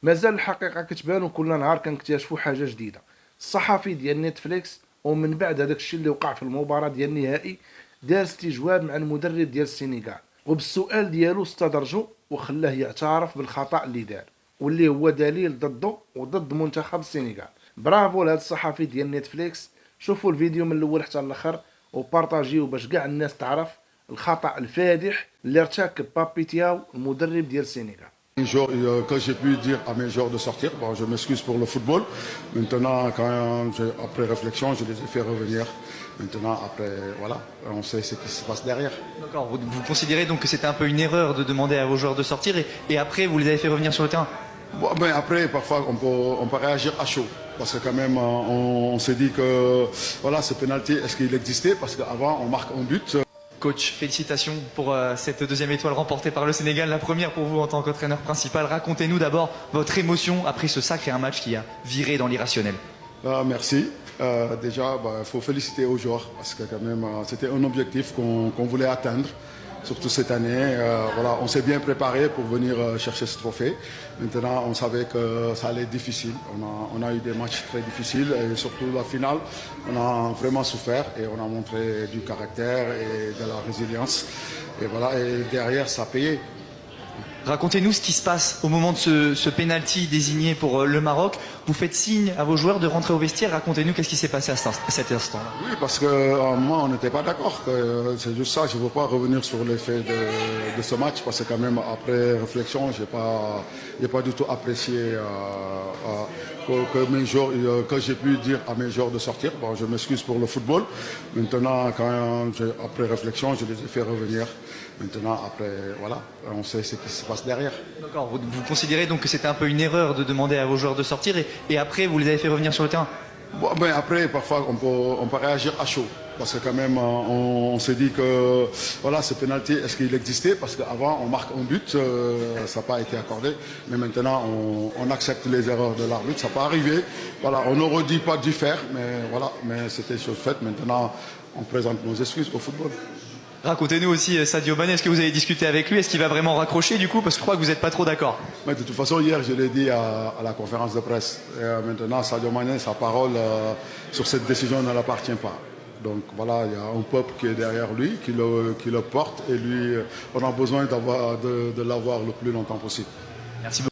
مازال الحقيقة كتبان وكل نهار كنكتشفوا حاجة جديدة. الصحفي ديال نتفليكس ومن بعد هذاك الشيء اللي وقع في المباراة ديال النهائي دار استجواب مع المدرب ديال السنغال، وبالسؤال ديالو استدرجو وخلاه يعترف بالخطأ اللي دار، واللي هو دليل ضده وضد منتخب السنغال. برافو لهذا الصحفي ديال نتفليكس. شوفوا الفيديو من الاول حتى الاخر وبارطاجيو باش كاع الناس تعرف الخطأ الفادح اللي ارتكب بابي تياو المدرب ديال السنغال. Quand j'ai pu dire à mes joueurs de sortir, bon, je m'excuse pour le football. Maintenant, après réflexion, je les ai fait revenir. Maintenant, après, voilà, on sait ce qui se passe derrière. D'accord, vous considérez donc que c'était un peu une erreur de demander à vos joueurs de sortir et après vous les avez fait revenir sur le terrain? Bon, ben après, parfois, on peut réagir à chaud. Parce que quand même, on s'est dit que voilà, ce penalty, est-ce qu'il existait? Parce qu'avant, on marque un but. Coach, félicitations pour cette deuxième étoile remportée par le Sénégal, la première pour vous en tant qu'entraîneur principal. Racontez-nous d'abord votre émotion après ce sacré un match qui a viré dans l'irrationnel. Merci. Déjà, il faut féliciter aux joueurs parce que quand même, c'était un objectif qu'on voulait atteindre. Surtout cette année, voilà, on s'est bien préparé pour venir chercher ce trophée. Maintenant, on savait que ça allait être difficile. On a eu des matchs très difficiles et surtout la finale, on a vraiment souffert et on a montré du caractère et de la résilience. Et voilà, et derrière, ça a payé. Racontez-nous ce qui se passe au moment de ce penalty désigné pour le Maroc. Vous faites signe à vos joueurs de rentrer au vestiaire. Racontez-nous qu'est-ce qui s'est passé à cet instant-là. Oui, parce qu'à un moment, on n'était pas d'accord. C'est juste ça. Je ne veux pas revenir sur l'effet de ce match parce que quand même, après réflexion, je n'ai pas du tout apprécié que mes joueurs, quand j'ai pu dire à mes joueurs de sortir. Bon, je m'excuse pour le football. Maintenant, après réflexion, je les ai fait revenir. Maintenant, après, voilà, on sait ce qui se passe derrière. D'accord, vous considérez donc que c'était un peu une erreur de demander à vos joueurs de sortir et après vous les avez fait revenir sur le terrain? Bon, ben après, parfois, on peut réagir à chaud. Parce que quand même, on s'est dit que voilà, ce penalty, est-ce qu'il existait? Parce qu'avant, on marque un but, ça n'a pas été accordé. Mais maintenant, on accepte les erreurs de l'arbitre, ça peut arriver. Voilà, on n'aurait dit pas dû faire, mais voilà, mais c'était chose faite. Maintenant, on présente nos excuses au football. Racontez-nous aussi Sadio Mané, est-ce que vous avez discuté avec lui? Est-ce qu'il va vraiment raccrocher du coup? Parce que je crois que vous n'êtes pas trop d'accord. Mais de toute façon, hier, je l'ai dit à la conférence de presse. Et, maintenant, Sadio Mané, sa parole sur cette décision ne l'appartient pas. Donc voilà, il y a un peuple qui est derrière lui, qui le porte. Et lui, on a besoin de l'avoir le plus longtemps possible. Merci beaucoup.